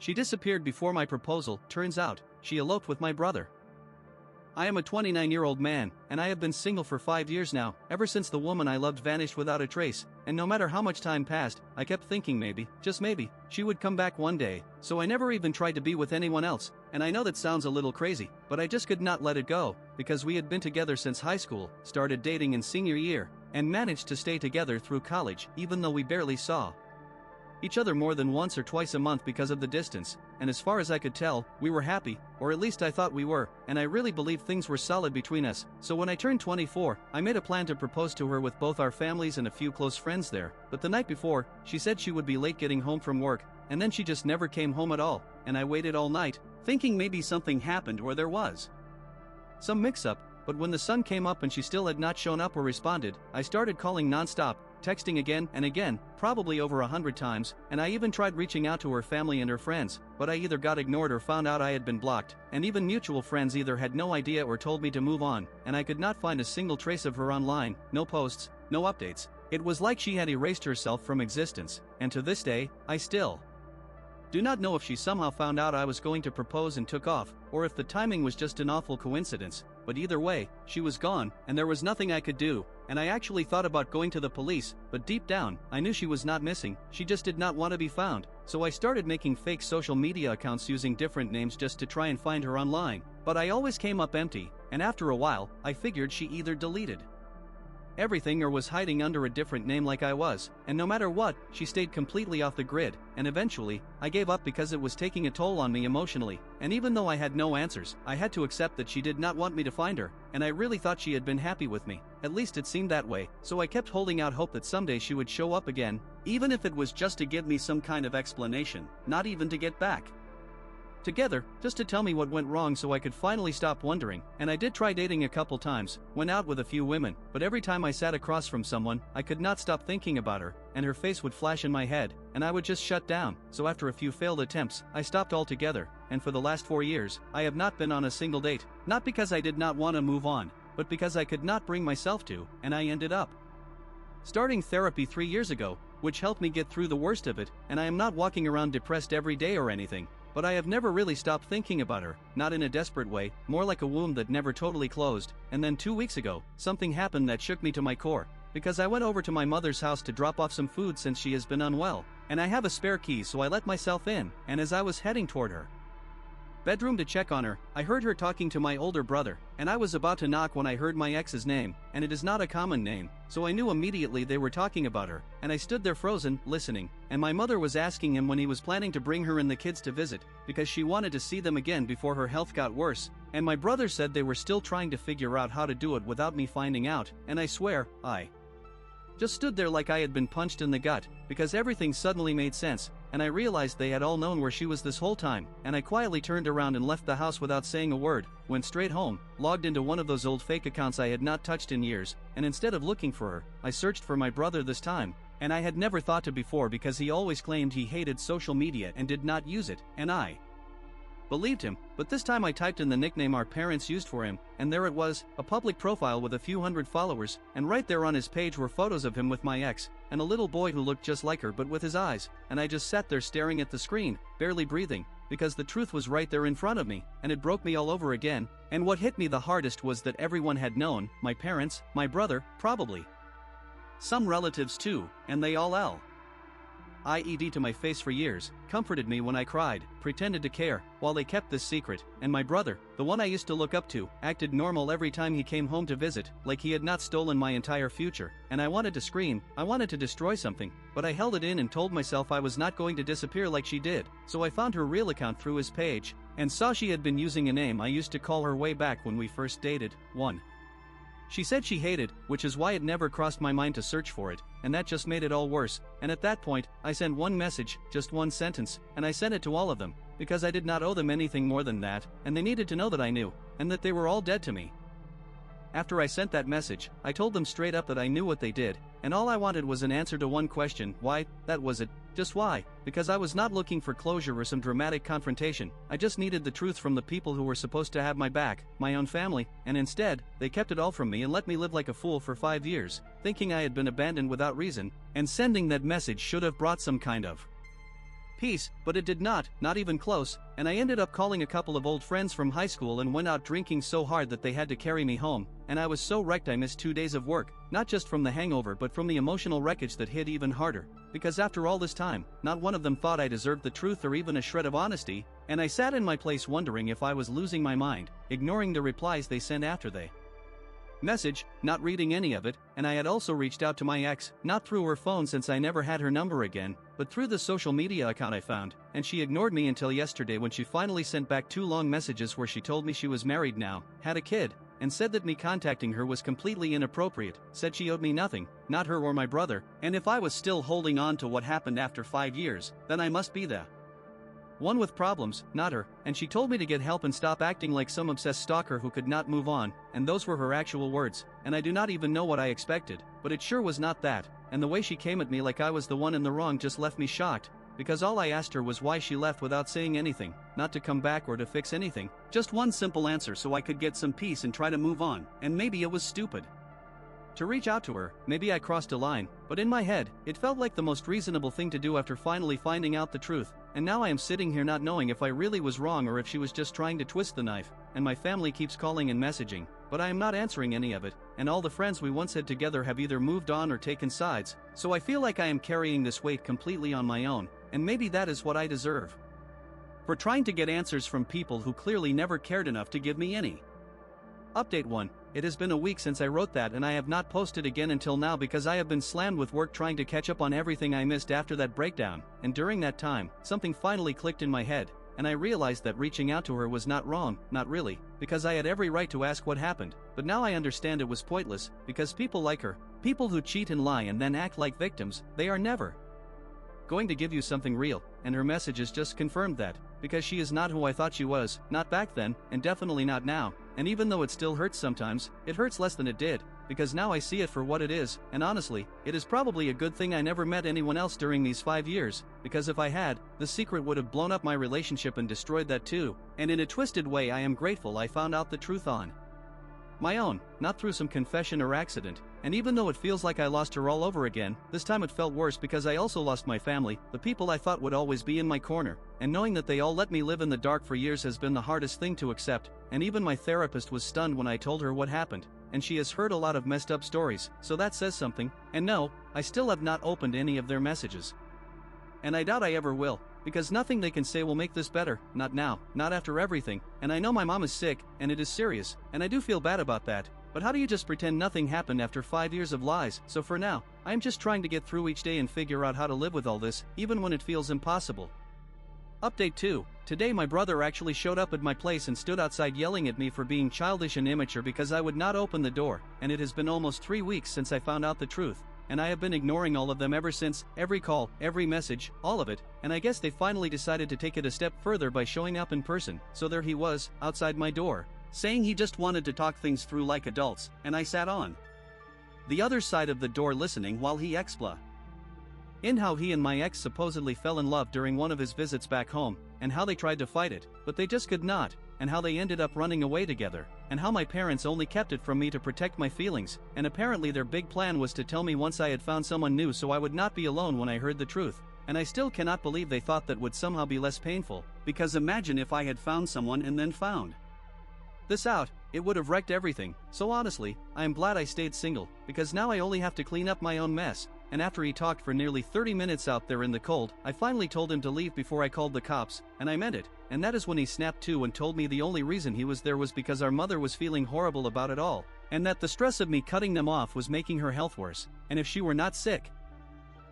She disappeared before my proposal. Turns out, she eloped with my brother. I am a 29-year-old man, and I have been single for 5 years now, ever since the woman I loved vanished without a trace, and no matter how much time passed, I kept thinking maybe, just maybe, she would come back one day, so I never even tried to be with anyone else, and I know that sounds a little crazy, but I just could not let it go, because we had been together since high school, started dating in senior year, and managed to stay together through college, even though we barely saw each other more than once or twice a month because of the distance, and as far as I could tell, we were happy, or at least I thought we were, and I really believed things were solid between us. So when I turned 24, I made a plan to propose to her with both our families and a few close friends there, but the night before, she said she would be late getting home from work, and then she just never came home at all, and I waited all night, thinking maybe something happened or there was some mix-up, but when the sun came up and she still had not shown up or responded, I started calling non-stop, texting again and again, probably over 100 times, and I even tried reaching out to her family and her friends, but I either got ignored or found out I had been blocked, and even mutual friends either had no idea or told me to move on, and I could not find a single trace of her online, no posts, no updates. It was like she had erased herself from existence, and to this day, I still do not know if she somehow found out I was going to propose and took off, or if the timing was just an awful coincidence, but either way, she was gone, and there was nothing I could do, and I actually thought about going to the police, but deep down, I knew she was not missing, she just did not want to be found, so I started making fake social media accounts using different names just to try and find her online, but I always came up empty, and after a while, I figured she either deleted everything or was hiding under a different name like I was, and no matter what, she stayed completely off the grid, and eventually, I gave up because it was taking a toll on me emotionally, and even though I had no answers, I had to accept that she did not want me to find her, and I really thought she had been happy with me, at least it seemed that way, so I kept holding out hope that someday she would show up again, even if it was just to give me some kind of explanation, not even to get back together, just to tell me what went wrong so I could finally stop wondering. And I did try dating a couple times, went out with a few women, but every time I sat across from someone, I could not stop thinking about her, and her face would flash in my head, and I would just shut down. So after a few failed attempts, I stopped altogether, and for the last 4 years, I have not been on a single date, not because I did not want to move on, but because I could not bring myself to, and I ended up starting therapy 3 years ago, which helped me get through the worst of it, and I am not walking around depressed every day or anything. But I have never really stopped thinking about her, not in a desperate way, more like a wound that never totally closed, and then 2 weeks ago, something happened that shook me to my core, because I went over to my mother's house to drop off some food since she has been unwell, and I have a spare key so I let myself in, and as I was heading toward her bedroom to check on her, I heard her talking to my older brother, and I was about to knock when I heard my ex's name, and it is not a common name, so I knew immediately they were talking about her, and I stood there frozen, listening, and my mother was asking him when he was planning to bring her and the kids to visit, because she wanted to see them again before her health got worse, and my brother said they were still trying to figure out how to do it without me finding out, and I swear, I just stood there like I had been punched in the gut, because everything suddenly made sense, and I realized they had all known where she was this whole time, and I quietly turned around and left the house without saying a word, went straight home, logged into one of those old fake accounts I had not touched in years, and instead of looking for her, I searched for my brother this time, and I had never thought to before because he always claimed he hated social media and did not use it, and I believed him, but this time I typed in the nickname our parents used for him, and there it was, a public profile with a few hundred followers, and right there on his page were photos of him with my ex, and a little boy who looked just like her but with his eyes, and I just sat there staring at the screen, barely breathing, because the truth was right there in front of me, and it broke me all over again, and what hit me the hardest was that everyone had known, my parents, my brother, probably some relatives too, and they all IED to my face for years, comforted me when I cried, pretended to care, while they kept this secret, and my brother, the one I used to look up to, acted normal every time he came home to visit, like he had not stolen my entire future, and I wanted to scream, I wanted to destroy something, but I held it in and told myself I was not going to disappear like she did, so I found her real account through his page, and saw she had been using a name I used to call her way back when we first dated, one she said she hated, which is why it never crossed my mind to search for it, and that just made it all worse, and at that point, I sent one message, just one sentence, and I sent it to all of them, because I did not owe them anything more than that, and they needed to know that I knew, and that they were all dead to me. After I sent that message, I told them straight up that I knew what they did, and all I wanted was an answer to one question, why, that was it, just why, because I was not looking for closure or some dramatic confrontation, I just needed the truth from the people who were supposed to have my back, my own family, and instead, they kept it all from me and let me live like a fool for 5 years, thinking I had been abandoned without reason, and sending that message should have brought some kind of peace, but it did not even close, and I ended up calling a couple of old friends from high school and went out drinking so hard that they had to carry me home, and I was so wrecked I missed 2 days of work, not just from the hangover but from the emotional wreckage that hit even harder, because after all this time, not one of them thought I deserved the truth or even a shred of honesty, and I sat in my place wondering if I was losing my mind, ignoring the replies they sent after they message, not reading any of it, and I had also reached out to my ex, not through her phone since I never had her number again, but through the social media account I found, and she ignored me until yesterday when she finally sent back 2 long messages where she told me she was married now, had a kid, and said that me contacting her was completely inappropriate, said she owed me nothing, not her or my brother, and if I was still holding on to what happened after 5 years, then I must be the one with problems, not her, and she told me to get help and stop acting like some obsessed stalker who could not move on, and those were her actual words, and I do not even know what I expected, but it sure was not that, and the way she came at me like I was the one in the wrong just left me shocked, because all I asked her was why she left without saying anything, not to come back or to fix anything, just one simple answer so I could get some peace and try to move on, and maybe it was stupid to reach out to her, maybe I crossed a line, but in my head, it felt like the most reasonable thing to do after finally finding out the truth, and now I am sitting here not knowing if I really was wrong or if she was just trying to twist the knife, and my family keeps calling and messaging, but I am not answering any of it, and all the friends we once had together have either moved on or taken sides, so I feel like I am carrying this weight completely on my own, and maybe that is what I deserve for trying to get answers from people who clearly never cared enough to give me any. Update 1. It has been a week since I wrote that and I have not posted again until now because I have been slammed with work trying to catch up on everything I missed after that breakdown, and during that time, something finally clicked in my head, and I realized that reaching out to her was not wrong, not really, because I had every right to ask what happened, but now I understand it was pointless, because people like her, people who cheat and lie and then act like victims, they are never going to give you something real, and her messages just confirmed that, because she is not who I thought she was, not back then, and definitely not now, and even though it still hurts sometimes, it hurts less than it did, because now I see it for what it is, and honestly, it is probably a good thing I never met anyone else during these 5 years, because if I had, the secret would have blown up my relationship and destroyed that too, and in a twisted way I am grateful I found out the truth on my own, not through some confession or accident, and even though it feels like I lost her all over again, this time it felt worse because I also lost my family, the people I thought would always be in my corner, and knowing that they all let me live in the dark for years has been the hardest thing to accept, and even my therapist was stunned when I told her what happened, and she has heard a lot of messed up stories, so that says something, and no, I still have not opened any of their messages. And I doubt I ever will, because nothing they can say will make this better, not now, not after everything, and I know my mom is sick, and it is serious, and I do feel bad about that, but how do you just pretend nothing happened after 5 years of lies? So for now, I am just trying to get through each day and figure out how to live with all this, even when it feels impossible. Update 2. Today my brother actually showed up at my place and stood outside yelling at me for being childish and immature because I would not open the door, and it has been almost 3 weeks since I found out the truth, and I have been ignoring all of them ever since, every call, every message, all of it, and I guess they finally decided to take it a step further by showing up in person, so there he was, outside my door, saying he just wanted to talk things through like adults, and I sat on the other side of the door listening while he explained in how he and my ex supposedly fell in love during one of his visits back home, and how they tried to fight it, but they just could not, and how they ended up running away together, and how my parents only kept it from me to protect my feelings, and apparently their big plan was to tell me once I had found someone new so I would not be alone when I heard the truth, and I still cannot believe they thought that would somehow be less painful, because imagine if I had found someone and then found this out, it would have wrecked everything, so honestly, I am glad I stayed single, because now I only have to clean up my own mess. And after he talked for nearly 30 minutes out there in the cold, I finally told him to leave before I called the cops, and I meant it, and that is when he snapped to and told me the only reason he was there was because our mother was feeling horrible about it all, and that the stress of me cutting them off was making her health worse, and if she were not sick,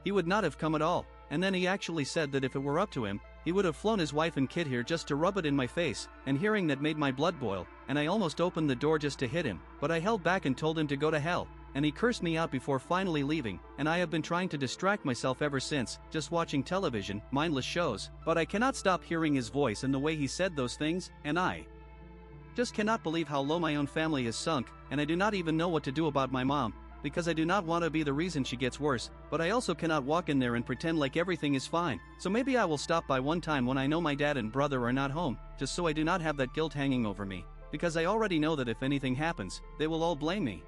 he would not have come at all, and then he actually said that if it were up to him, he would have flown his wife and kid here just to rub it in my face, and hearing that made my blood boil, and I almost opened the door just to hit him, but I held back and told him to go to hell. And he cursed me out before finally leaving, and I have been trying to distract myself ever since, just watching television, mindless shows, but I cannot stop hearing his voice and the way he said those things, and I just cannot believe how low my own family has sunk, and I do not even know what to do about my mom, because I do not want to be the reason she gets worse, but I also cannot walk in there and pretend like everything is fine, so maybe I will stop by one time when I know my dad and brother are not home, just so I do not have that guilt hanging over me, because I already know that if anything happens, they will all blame me.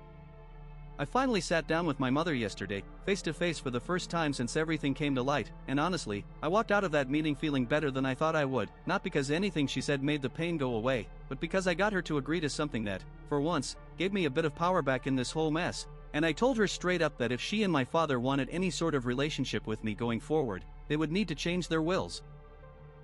I finally sat down with my mother yesterday, face to face for the first time since everything came to light, and honestly, I walked out of that meeting feeling better than I thought I would, not because anything she said made the pain go away, but because I got her to agree to something that, for once, gave me a bit of power back in this whole mess. And I told her straight up that if she and my father wanted any sort of relationship with me going forward, they would need to change their wills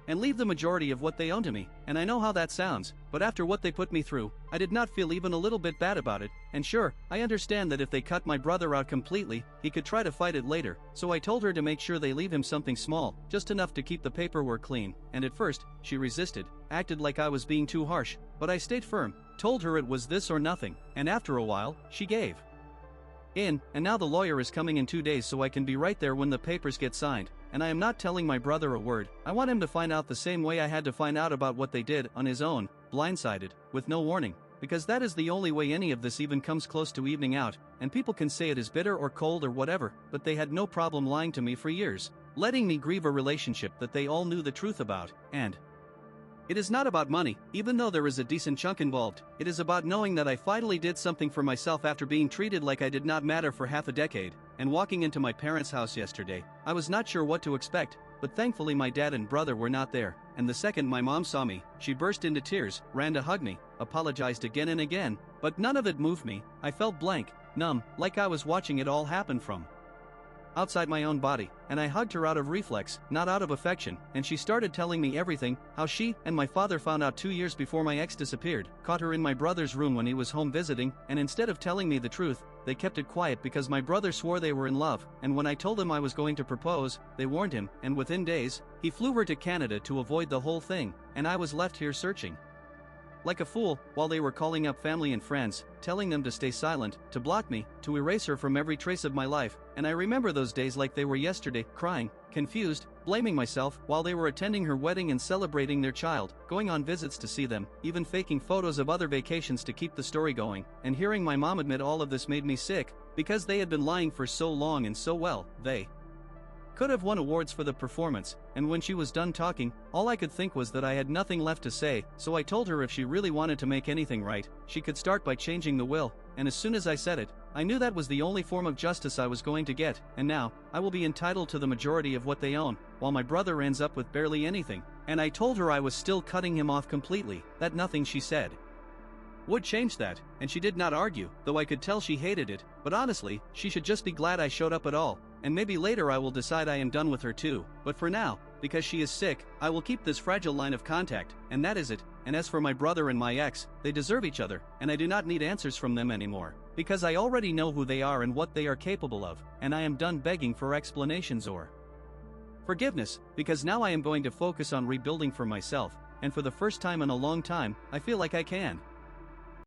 and leave the majority of what they own to me. And I know how that sounds, but after what they put me through, I did not feel even a little bit bad about it. And sure, I understand that if they cut my brother out completely, he could try to fight it later, so I told her to make sure they leave him something small, just enough to keep the paperwork clean. And at first, she resisted, acted like I was being too harsh, but I stayed firm, told her it was this or nothing, and after a while, she gave in, and now the lawyer is coming in 2 days so I can be right there when the papers get signed. And I am not telling my brother a word. I want him to find out the same way I had to find out about what they did, on his own, blindsided, with no warning. Because that is the only way any of this even comes close to evening out, and people can say it is bitter or cold or whatever, but they had no problem lying to me for years, letting me grieve a relationship that they all knew the truth about. And it is not about money, even though there is a decent chunk involved. It is about knowing that I finally did something for myself after being treated like I did not matter for half a decade. And walking into my parents' house yesterday, I was not sure what to expect, but thankfully my dad and brother were not there. And the second my mom saw me, she burst into tears, ran to hug me, apologized again and again, but none of it moved me. I felt blank, numb, like I was watching it all happen from outside my own body, and I hugged her out of reflex, not out of affection, and she started telling me everything, how she and my father found out 2 years before my ex disappeared, caught her in my brother's room when he was home visiting, and instead of telling me the truth, they kept it quiet because my brother swore they were in love, and when I told them I was going to propose, they warned him, and within days, he flew her to Canada to avoid the whole thing, and I was left here searching like a fool, while they were calling up family and friends, telling them to stay silent, to block me, to erase her from every trace of my life. And I remember those days like they were yesterday, crying, confused, blaming myself, while they were attending her wedding and celebrating their child, going on visits to see them, even faking photos of other vacations to keep the story going. And hearing my mom admit all of this made me sick, because they had been lying for so long and so well. They could have won awards for the performance, and when she was done talking, all I could think was that I had nothing left to say, so I told her if she really wanted to make anything right, she could start by changing the will, and as soon as I said it, I knew that was the only form of justice I was going to get, and now, I will be entitled to the majority of what they own, while my brother ends up with barely anything. And I told her I was still cutting him off completely, that nothing she said would change that, and she did not argue, though I could tell she hated it, but honestly, she should just be glad I showed up at all, and maybe later I will decide I am done with her too, but for now, because she is sick, I will keep this fragile line of contact, and that is it. And as for my brother and my ex, they deserve each other, and I do not need answers from them anymore, because I already know who they are and what they are capable of, and I am done begging for explanations or forgiveness, because now I am going to focus on rebuilding for myself, and for the first time in a long time, I feel like I can.